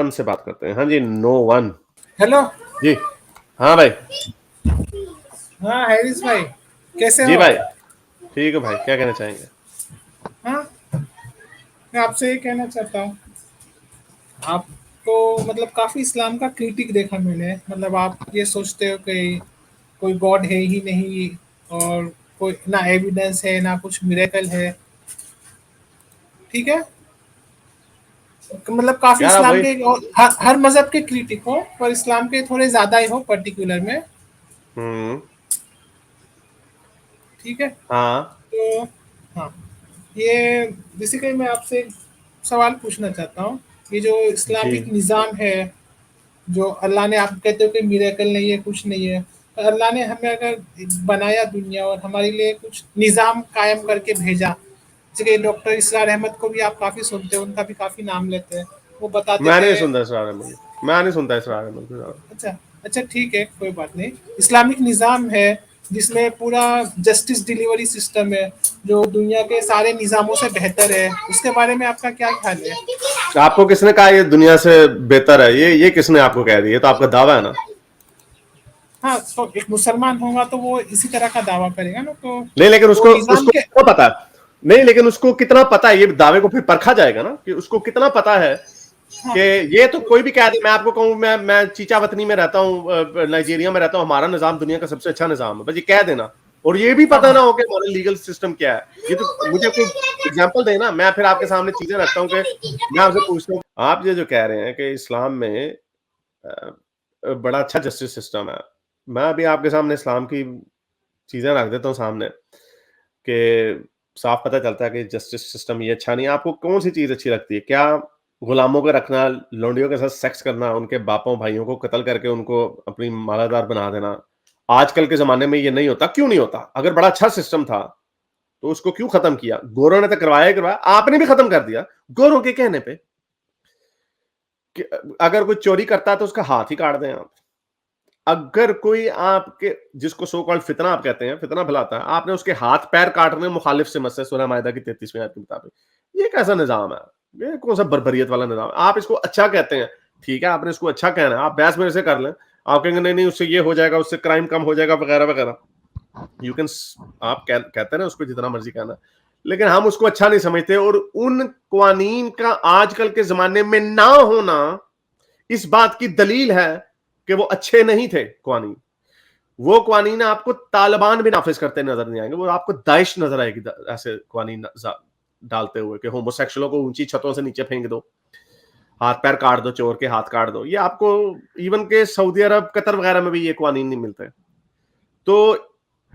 One से बात करते हैं। हाँ जी, नो वन हेलो जी। हाँ भाई। हाँ हैरिस भाई, कैसे जी हो? भाई, ठीक है भाई, क्या कहना चाहेंगे? हाँ, मैं आपसे ये कहना चाहता हूँ, आप तो मतलब काफी इस्लाम का क्रिटिक देखा मैंने। मतलब आप ये सोचते हो कि कोई गॉड है ही नहीं, और कोई ना एविडेंस है ना कुछ मिरेकल है। ठीक है, मतलब काफी यार आप इस्लाम वही। के और हर मजहब के क्रिटिक हो, पर इस्लाम के थोड़े ज्यादा ही हो पर्टिकुलर में। हम्म। ठीक है, हाँ तो हाँ, ये बेसिकली मैं आपसे एक सवाल पूछना चाहता हूँ। ये जो जी। इस्लामिक निज़ाम है, जो अल्लाह ने, आप कहते हो कि मिरेकल नहीं है, कुछ नहीं है, तो अल्लाह ने हमें अगर बनाया दुनिया और हमारे लिए कुछ निज़ाम कायम करके भेजा, जैसे कि डॉक्टर इसरार अहमद को भी आप काफ़ी सुनते हो, उनका भी काफ़ी नाम लेते हैं। वो बताते मैं थे। नहीं सुनता इसरार अहमद, मैं नहीं सुनता इसरार अहमद के साथ। अच्छा, अच्छा ठीक है, कोई बात नहीं। इस्लामिक निज़ाम है जिसमें पूरा जस्टिस डिलीवरी सिस्टम है, जो दुनिया के सारे निज़ामों से बेहतर है। उसके बारे में आपका क्या ख्याल है? आपको किसने कहा ये दुनिया से बेहतर है? ये किसने आपको कह दिया? ये तो आपका दावा है ना। हाँ, तो एक मुसलमान होगा तो वो इसी तरह का दावा करेगा ना, तो नहीं, लेकिन वो उसको निज़ाम उसको के। कितना पता है? नहीं, लेकिन उसको कितना पता है, ये दावे को फिर परखा जाएगा ना कि उसको कितना पता है। हाँ, कि ये तो कोई भी कह दे, मैं आपको कहूं, मैं चीचा वतनी में रहता हूं, नाइजीरिया में रहता हूं, हमारा निजाम दुनिया का सबसे अच्छा निजाम है, बस ये कह देना। और ये भी हाँ, पता हाँ, ना हो कि हमारा लीगल सिस्टम क्या है। ये तो मुझे कोई एग्जांपल देना, मैं फिर आपके सामने चीजें रखता हूं कि मैं आपसे पूछता हूं। आप ये जो कह रहे हैं कि इस्लाम में बड़ा अच्छा जस्टिस सिस्टम है, मैं अभी आपके सामने इस्लाम की चीजें रख देता हूँ सामने, कि साफ पता चलता है कि जस्टिस सिस्टम ये अच्छा नहीं है। आपको कौन सी चीज अच्छी लगती है? क्या गुलामों को रखना, लौंडियों के साथ सेक्स करना, उनके बापों भाइयों को कत्ल करके उनको अपनी मालादार बना देना? आजकल के जमाने में ये नहीं होता, क्यों नहीं होता? अगर बड़ा अच्छा सिस्टम था तो उसको क्यों खत्म किया? गोरों ने तो करवाया ही करवाया, आपने भी खत्म कर दिया गोरों के कहने पे। कि अगर कोई चोरी करता है तो उसका हाथ ही काट दें आप। अगर कोई आपके, जिसको सो कॉल्ड फितना आप कहते हैं, फितना फैलाता है, आपने उसके हाथ पैर काटने मुखालिफ से मसले सूरह मायदा की 33वीं आयत के मुताबिक, ये कैसा निजाम है? ये कौन सा बर्बरियत वाला निजाम है? आप इसको अच्छा कहते हैं, ठीक है, आपने इसको अच्छा कहना है, आप बहस मेरे से कर लें। आप कहेंगे नहीं नहीं, उससे ये हो जाएगा, उससे क्राइम कम हो जाएगा, वगैरह वगैरह। यू कैन, आप कहते हैं ना, उसको जितना मर्जी कहना, लेकिन हम उसको अच्छा नहीं समझते। और उन कवानीन का आजकल के जमाने में ना होना इस बात की दलील है कि वो अच्छे नहीं थे कवानीन। वो कवानीन आपको तालिबान भी नाफिज करते नजर नहीं आएंगे, वो आपको दाइश नजर आएगी ऐसे कवानीन डालते हुए कि होमोसेक्सुअलों को ऊंची छतों से नीचे फेंक दो, हाथ पैर काट दो, चोर के हाथ काट दो। ये आपको इवन के सऊदी अरब, कतर वगैरह में भी ये कवानीन नहीं मिलते। तो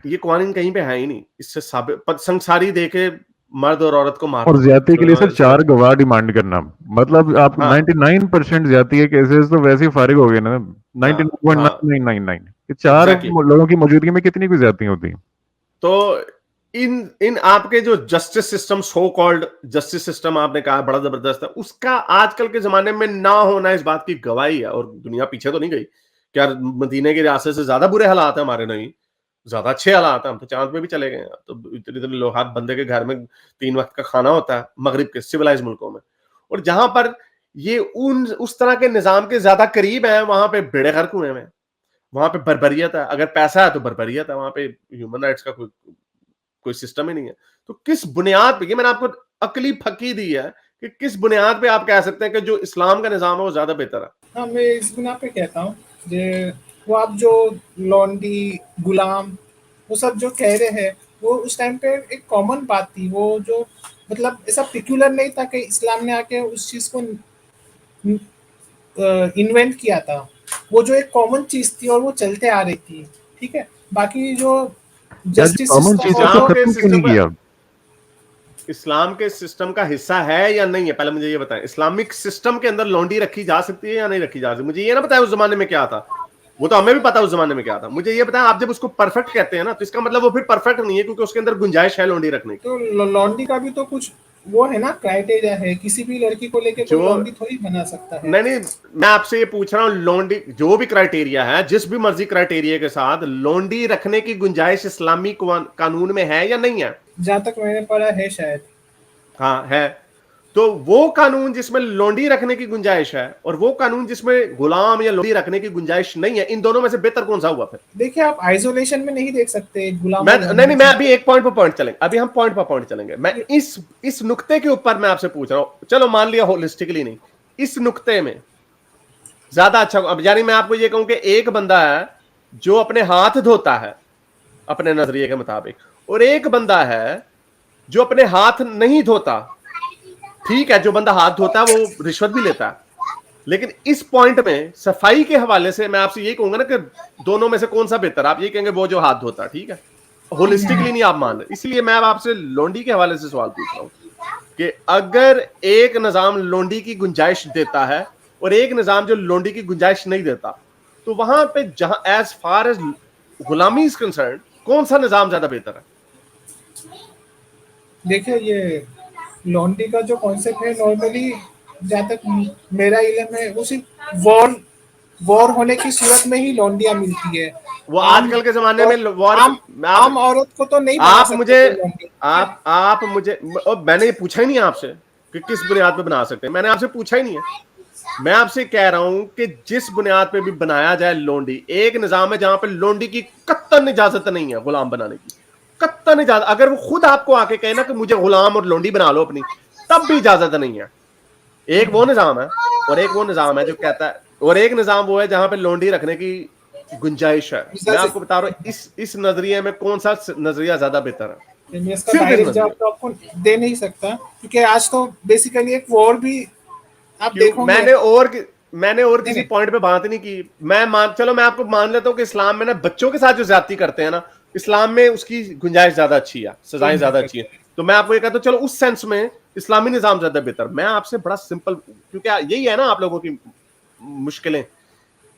ये कवानीन कहीं पे है ही नहीं। इससे साबित संसारी देके मर्द और औरत को मार और दो, ज्यादती के लिए सर 4 गवाह डिमांड करना, मतलब आप हाँ 99% ज्यादती के केसेस तो वैसे ही फारिग हो गए ना। हाँ हाँ, 99.9999 ये 4 एग्जैक्टली। लोगों की मौजूदगी में कितनी कोई ज्यादती होती है। तो इन इन आपके जो justice system, so called justice system आपने कहा बड़ा जबरदस्त है, उसका आजकल के जमाने में ना होना इस बात की गवाही है। और दुनिया पीछे तो नहीं गई। क्या मदीने की रियासत से ज्यादा बुरे हालात है हमारे? नहीं, ज्यादा अच्छे हालात है। हम तो चांद पे भी चले गए हैं। तो इतने इतने लोग, हर बंदे के घर में 3 वक्त का खाना होता है मगरिब के सिविलाइज मुल्कों में। और जहां पर ये उन उस तरह के निजाम के ज्यादा करीब है, वहां पे बेड़े गर्क हुए हैं, वहां पे बर्बरियत है। अगर पैसा है तो बर्बरियत है, वहां पे ह्यूमन राइट्स का कोई सिस्टम ही नहीं है। तो किस बुनियाद पे, ये मैंने आपको अकली फकी दी है कि किस बुनियाद पे आप कह सकते हैं कि जो इस्लाम का निजाम है वो ज्यादा बेहतर है? हाँ, मैं इस बिना पे कहता हूँ जे वो आप जो लॉन्डी, गुलाम, वो सब जो कह रहे हैं, वो उस टाइम पे एक कॉमन बात थी। वो जो मतलब ऐसा पिक्यूलर नहीं था कि इस्लाम ने आके उस चीज़ को इन्वेंट किया था। वो जो एक कॉमन चीज़ थी और वो चलते आ रही थी। ठीक है, बाकी जो यार जो जस्टिस कॉमन सिस्टम चीज है और उसको इस्लाम जो के खत्म क्यों नहीं सिस्टम का, किया। इस्लाम के सिस्टम का हिस्सा है या नहीं है? पहले मुझे ये बताएं, इस्लामिक सिस्टम के अंदर लौंडी रखी जा सकती है या नहीं रखी जा सकती? मुझे ये ना बताएं उस जमाने में क्या था, वो तो हमें भी पता उस जमाने में क्या था। मुझे ये बताएं, आप जब उसको परफेक्ट कहते हैं ना, तो इसका मतलब वो फिर परफेक्ट नहीं है, क्योंकि उसके अंदर गुंजाइश है लौंडी रखने की। तो लॉन्डी का भी तो कुछ वो है ना, क्राइटेरिया है। किसी भी लड़की को लेके जो कोई लॉन्डी थोड़ी बना सकता है। नहीं नहीं, मैं आपसे ये पूछ रहा हूँ, लोंडी जो भी क्राइटेरिया है, जिस भी मर्जी क्राइटेरिया के साथ लोंडी रखने की गुंजाइश इस्लामी कानून में है या नहीं है? जहाँ तक मैंने पढ़ा है शायद। हाँ है। तो वो कानून जिसमें लोंडी रखने की गुंजाइश है और वो कानून जिसमें गुलाम या लोंडी रखने की गुंजाइश नहीं है, इन दोनों में से बेहतर कौन सा हुआ फिर? देखिए, आप आइसोलेशन में नहीं देख सकते गुलाम मैं और नहीं, मैं अभी एक पॉइंट पर पॉइंट चलेंगे, अभी हम पॉइंट पर पॉइंट चलेंगे। मैं इस नुक्ते के ऊपर मैं आपसे पूछ रहा हूं, चलो मान लिया होलिस्टिकली नहीं, इस नुक्ते में ज्यादा अच्छा, अब यानी मैं आपको ये कहूं कि एक बंदा है जो अपने हाथ धोता है अपने नजरिए के मुताबिक, और एक बंदा है जो अपने हाथ नहीं धोता। ठीक है, जो बंदा हाथ धोता है वो रिश्वत भी लेता है, लेकिन इस पॉइंट में सफाई के हवाले से मैं आपसे ये कहूंगा ना कि दोनों में से कौन सा बेहतर? आप ये कहेंगे वो जो हाथ धोता है, ठीक है, होलिस्टिकली नहीं आप मान रहे। इसलिए मैं अब आपसे लोंडी के हवाले से सवाल पूछ रहा हूं कि अगर एक निजाम लोंडी की गुंजाइश देता है और एक निजाम जो लोंडी की गुंजाइश नहीं देता, तो वहां पे जहां एज फार एज गुलामी इज कंसर्न, कौन सा निजाम ज्यादा बेहतर है? देखिए, ये लॉन्ड्री का जो कॉन्सेप्ट है, नॉर्मली जहाँ तक मेरा इल्म है, वो सिर्फ वॉर होने की सूरत में ही लॉन्ड्रियाँ मिलती है। वो आजकल के जमाने में वॉर, आम औरत को तो नहीं बना आप सकते मुझे कोई लॉन्ड्री। आप मुझे, और मैंने ये पूछा ही नहीं आपसे कि किस बुनियाद पे बना सकते हैं, मैंने आपसे पूछा ही नहीं है। मैं आपसे कह रहा हूं कि जिस बुनियाद पे भी बनाया जाए लोंडी, एक निजाम है जहां पे लोंडी की कत्तन इजाजत नहीं है गुलाम बनाने की, कत्तन इजाजत। अगर वो खुद आपको आके कहे ना कि मुझे गुलाम और लोंडी बना लो अपनी, तब भी इजाजत नहीं है। एक वो निजाम है और एक वो निजाम है जो कहता है, और एक निजाम वो है जहां पे लोंडी रखने की गुंजाइश है। मैं आपको बता रहा हूं इस नजरिए में कौन सा नजरिया ज्यादा बेहतर है। मैं इसका डायरेक्ट जवाब तो आपको दे नहीं सकता, क्योंकि आज तो बेसिकली एक वॉर भी आप देखोगे। मैंने और किसी पॉइंट पे बात नहीं की। चलो मैं आपको मान लेता हूं कि इस्लाम में ना बच्चों के साथ जो ज्यादती करते हैं ना, इस्लाम में उसकी गुंजाइश ज्यादा अच्छी है, सजाएं ज्यादा अच्छी है। तो मैं आपको ये कहता हूं चलो उस सेंस में इस्लामी निजाम ज्यादा बेहतर। मैं आपसे बड़ा सिंपल, क्योंकि यही है ना आप लोगों की मुश्किलें,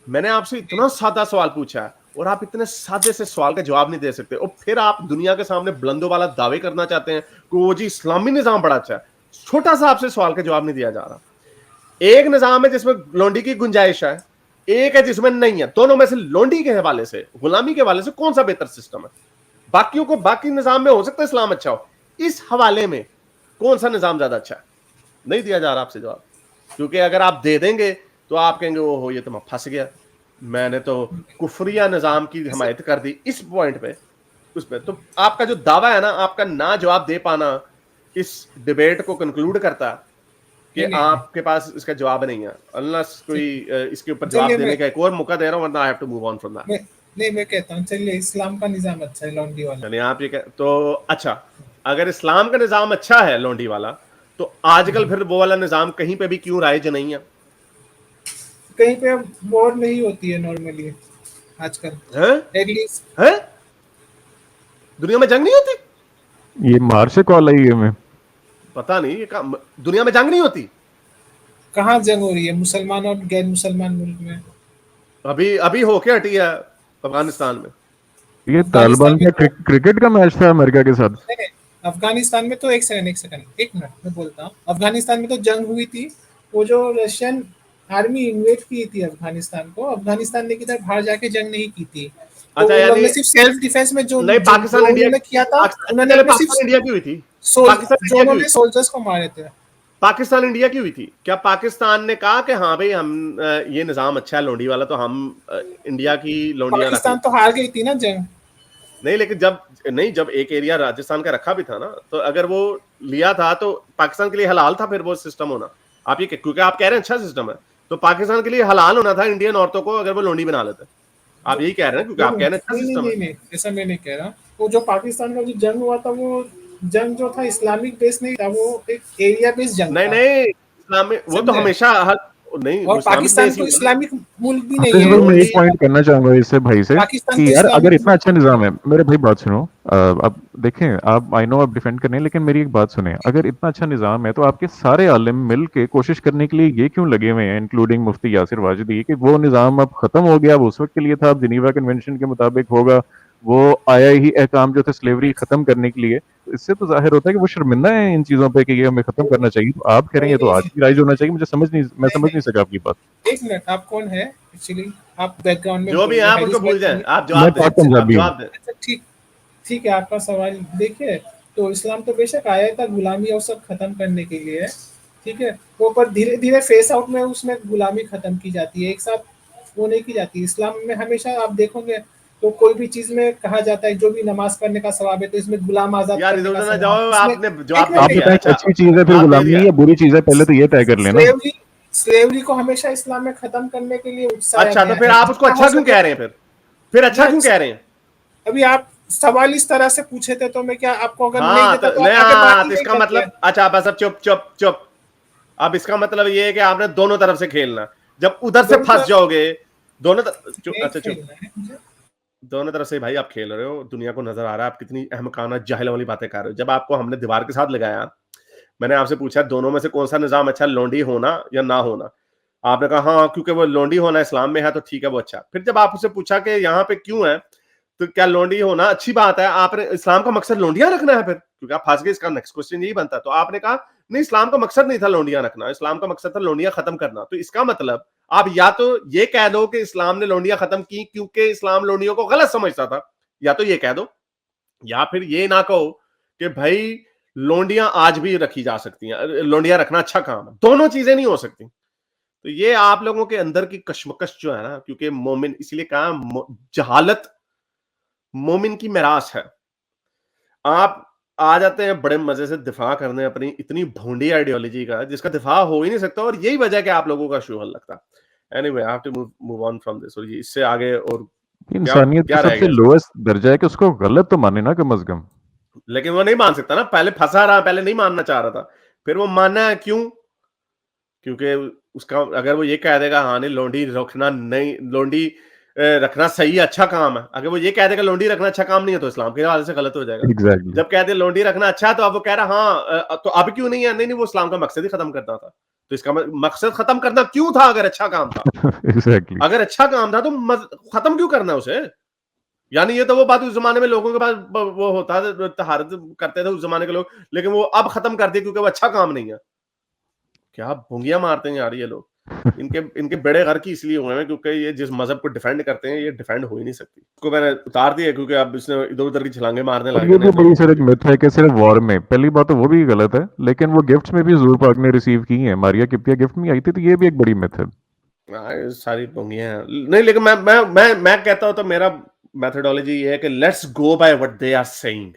मैंने आपसे इतना सादा सवाल पूछा है और आप इतने सादे से सवाल का जवाब नहीं दे सकते, और फिर आप दुनिया के सामने बुलंदों वाला दावे करना चाहते हैं कि वो जी इस्लामी निजाम बड़ा अच्छा है। छोटा सा आपसे सवाल का जवाब नहीं दिया जा रहा। एक निजाम है जिसमें लोंडी की गुंजाइश है, एक है जिसमें नहीं है। दोनों में से लोंडी के हवाले से, गुलामी के हवाले से कौन सा बेहतर सिस्टम है? बाकियों को, बाकी निजाम में हो सकता है इस्लाम अच्छा हो, इस हवाले में कौन सा निजाम ज्यादा अच्छा है? नहीं दिया जा रहा आपसे जवाब, क्योंकि अगर आप दे देंगे तो आप कहेंगे वो हो, ये तो मैं फंस गया, मैंने तो कुफरिया निजाम की हिमायत कर दी इस पॉइंट पे, उस पे। तो आपका जो दावा है ना, आपका ना जवाब दे पाना इस डिबेट को कंक्लूड करता है कि आपके पास इसका जवाब नहीं है, अनलेस कोई इसके ऊपर जवाब देने का एक और मौका दे रहा हूं, वरना I have to move on from that. नहीं, मैं कहता हूं चलिए इस्लाम का निजाम अच्छा है लॉन्ड्री वाला। यानी आप ये तो अच्छा, अगर इस्लाम का निजाम अच्छा है लॉन्ड्री वाला, तो आजकल फिर वो वाला निजाम कहीं पे भी क्यों राइज नहीं है? कहीं पे वॉर नहीं होती है नॉर्मली आजकल, एटलीस्ट है दुनिया में जंग नहीं होती। ये मार से कॉल आई है, मैं पता नहीं, ये दुनिया में जंग नहीं होती। कहाँ जंग हो रही है मुसलमान और गैर मुसलमान मुल्क में? अभी होके हटी है अफगानिस्तान में। ये तालिबान का क्रिकेट का मैच था अमेरिका के साथ। अफगानिस्तान में तो एक मिनट मैं बोलता हूँ। अफगानिस्तान में तो जंग हुई थी, वो जो रशियन आर्मी इन्वेड की थी अफगानिस्तान को, अफगानिस्तान ने किधर बाहर जाके जंग नहीं की थी। तो अच्छा, यानी सिर्फ सेल्फ डिफेंस में जो नहीं, पाकिस्तान इंडिया ने किया था, उन्होंने पाकिस्तान इंडिया की हुई थी, उन्होंने सोल्जर्स को मारे थे। पाकिस्तान इंडिया की हुई थी। क्या पाकिस्तान ने कहा कि हाँ भाई हम ये निजाम अच्छा है लोंडी वाला, तो हम इंडिया की लोंडियां? पाकिस्तान तो हार गई थी ना जंग। नहीं, लेकिन जब एक एरिया राजस्थान का रखा भी था ना, तो अगर वो लिया था तो पाकिस्तान के लिए हलाल था फिर वो सिस्टम होना। आप ये, क्योंकि आप कह रहे हैं अच्छा सिस्टम है, तो पाकिस्तान के लिए हलाल होना था इंडियन औरतों को अगर वो लोंडी बना लेते। आप यही कह रहे हैं, क्योंकि आप कह रहे हैं अच्छा सिस्टम है। नहीं, ऐसा मैं नहीं कह रहा। वो जो पाकिस्तान का जो जंग हुआ था, वो जंग जो था इस्लामिक बेस नहीं था, वो एक एरिया बेस्ड जंग था। नहीं, इस्लामिक वो तो हमेशा नहीं, और पाकिस्तान तो इस्लामिक मुल्क भी नहीं है। मैं एक पॉइंट करना चाहूंगा इससे भाई से कि यार अगर इतना अच्छा निजाम है, मेरे भाई बात सुनो, अब देखें, आप आई नो आप डिफेंड कर रहे हैं, लेकिन मेरी एक बात सुने, अगर इतना अच्छा निजाम है तो आपके सारे आलिम मिल के कोशिश करने के लिए ये क्यों लगे हुए हैं, इंक्लूडिंग मुफ्ती यासिर वाजिदी, कि वो निजाम अब खत्म हो गया, अब उस वक्त के लिए था, अब जिनीवा कन्वेंशन के मुताबिक होगा, वो आया ही अहकाम जो थे स्लेवरी खत्म करने के लिए। तो इससे तो जाहिर होता है कि वो शर्मिंदा है इन चीजों पे कि ये हमें खत्म करना चाहिए। तो आप कह रहे हैं तो आज ही राइज होना चाहिए। मैं समझ नहीं सका आपकी बात। एक मिनट, आप कौन है एक्चुअली? आप बैकग्राउंड में जो भी आप उनको भूल जाएं, आप जवाब दें। अच्छा, ठीक है, आपका सवाल देखिए। तो इस्लाम तो बेशक आया था गुलामी और सब खत्म करने के लिए, ठीक है, वो पर धीरे-धीरे फेस आउट में उसमें गुलामी खत्म की जाती है, एक साथ वो नहीं की जाती। इस्लाम में हमेशा आप देखोगे तो कोई भी चीज़ में कहा जाता है जो भी नमाज़ पढ़ने का सवाब है, तो इसमें गुलाम आज़ाद यार करने का इधर ना सवाब जाओ, इसमें आपने एक जवाब दे मिनट आप एक दिया। बताएं अच्छा, अच्छी चीज है फिर जवाब दे गुलामी दिया। है या बुरी चीज है, पहले तो ये तय कर लेना। स्लेवरी को हमेशा इस्लाम में खत्म करने के लिए उकसाया अच्छा, गया तो फिर है, आप उसको जितना हो अच्छा क्यों सके। कह रहे हैं फिर अच्छा क्यों कह रहे हैं? अभी आप सवाल इस तरह से पूछे थे तो मैं क्या आपको अगर नहीं हाँ देता तो तो नहीं, आप आगे बात हाँ ही तो नहीं इसका करते। मतलब अच्छा, बस अब चुप चुप चुप। अब इसका मतलब ये है कि आपने दोनों तरफ से खेलना। जब उधर से दोनों फंस तरफ जाओगे, दोनों चुप, नहीं अच्छा चुप, खेलना है मुझे। दोनों तरफ से भाई आप खेल रहे हो, दुनिया को नजर आ रहा है आप कितनी अहमकाना जाहिल वाली बातें कर रहे हो। जब आपको हमने दीवार के साथ लगाया, मैंने आपसे पूछा दोनों में से कौन सा निजाम अच्छा, लोंडी होना या ना होना? आपने कहा हाँ, क्योंकि वो लोंडी होना इस्लाम में है तो ठीक है वो अच्छा। फिर जब आपसे पूछा कि यहाँ पे क्यों है, तो क्या लोंडी होना अच्छी बात है? आपने इस्लाम का मकसद लोंडियां रखना है फिर, क्योंकि आप फंस गए। इसका नेक्स्ट क्वेश्चन यही बनता। तो आपने कहा नहीं, इस्लाम का मकसद नहीं था लोंडियां रखना, इस्लाम का मकसद था लोंडियां खत्म करना। तो इसका मतलब आप या तो ये कह दो कि इस्लाम ने लोंडियां खत्म की क्योंकि इस्लाम लोंडियों को गलत समझता था, या तो ये कह दो, या फिर ये ना कहो कि भाई लोंडियां आज भी रखी जा सकती हैं, लोंडियां रखना अच्छा काम है। दोनों चीजें नहीं हो सकती। तो ये आप लोगों के अंदर की कशमकश जो है ना, क्योंकि मोमिन, इसलिए कहा जहालत मोमिन की मिरास है। आप आ जाते हैं बड़े मजे से दिफा करने अपनी इतनी भोंडी आइडियोलॉजी का, जिसका दिफा हो ही नहीं सकता, और यही वजह है कि आप लोगों का शो हल लगता है। Anyway, I have to move on from this. और ये इससे आगे और क्या इंसानियत का क्या रह सबसे गया? लोएस्ट दर्जा है कि उसको गलत तो माने ना कम अज कम। लेकिन वो नहीं मान सकता ना, पहले फंसा रहा, पहले नहीं मानना चाह रहा था, फिर वो मानना है क्यों? क्योंकि उसका अगर वो ये कह देगा हाँ नहीं लोंडी रखना नहीं, लोंडी रखना सही अच्छा काम है, अगर वो ये कह देगा लोंडी रखना अच्छा काम नहीं है, तो इस्लाम के हवाले से गलत हो जाएगा। एग्जैक्टली। जब कहते लोंडी रखना अच्छा है, तो अब वो कह रहा हाँ तो अब क्यों नहीं है? नहीं नहीं, वो इस्लाम का मकसद ही खत्म करना था। तो इसका मकसद खत्म करना क्यों था अगर अच्छा काम था? एग्जैक्टली। अगर अच्छा काम था तो खत्म क्यों करना उसे? यानी ये तो वो बात उस जमाने में लोगों के पास वो होता था, तहारत करते थे उस जमाने के लोग, लेकिन वो अब खत्म कर दिया क्योंकि वो अच्छा काम नहीं है। क्या भुंगिया मारते हैं यार ये लोग। इनके इनके बेड़े घर की इसलिए हुए हैं क्योंकि ये जिस मजहब को डिफेंड करते हैं, ये डिफेंड हो ही नहीं सकती। इसको मैंने उतार दिया क्योंकि अब इसने इधर उधर की छलांगे मारने और लगे, ये भी नहीं बड़ी तो सर एक मिथ है कि सिर्फ वॉर में, पहली बात तो वो भी गलत है, लेकिन वो गिफ्ट्स में भी ज़ुर पाक ने रिसीव की है। मारिया किप्तिया गिफ्ट में आई थी, तो ये भी एक बड़ी मिथ है। ये सारी भुंगियां हैं। नहीं, लेकिन मैं कहता हूं तो मेरा मेथोडोलॉजी ये है कि let's go by what they are saying.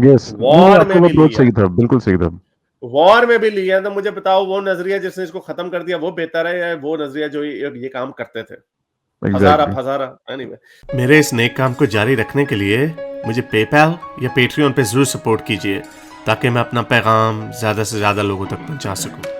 Yes, नहीं वॉर आपका में वो भी अप्रोच लिया, सही था, बिल्कुल सही था। वॉर में भी लिया, तो मुझे बताओ वो नजरिया जिसने इसको खत्म कर दिया वो बेहतर है, या वो नजरिया जो ये काम करते थे? हजारा एग्जैक्टली। फजारा। एनीवे, मेरे इस नेक काम को जारी रखने के लिए मुझे पेपैल या पेट्रियन पे जरूर सपोर्ट कीजिए, ताकि मैं अपना पैगाम ज्यादा से ज्यादा लोगों तक पहुंचा सकूं।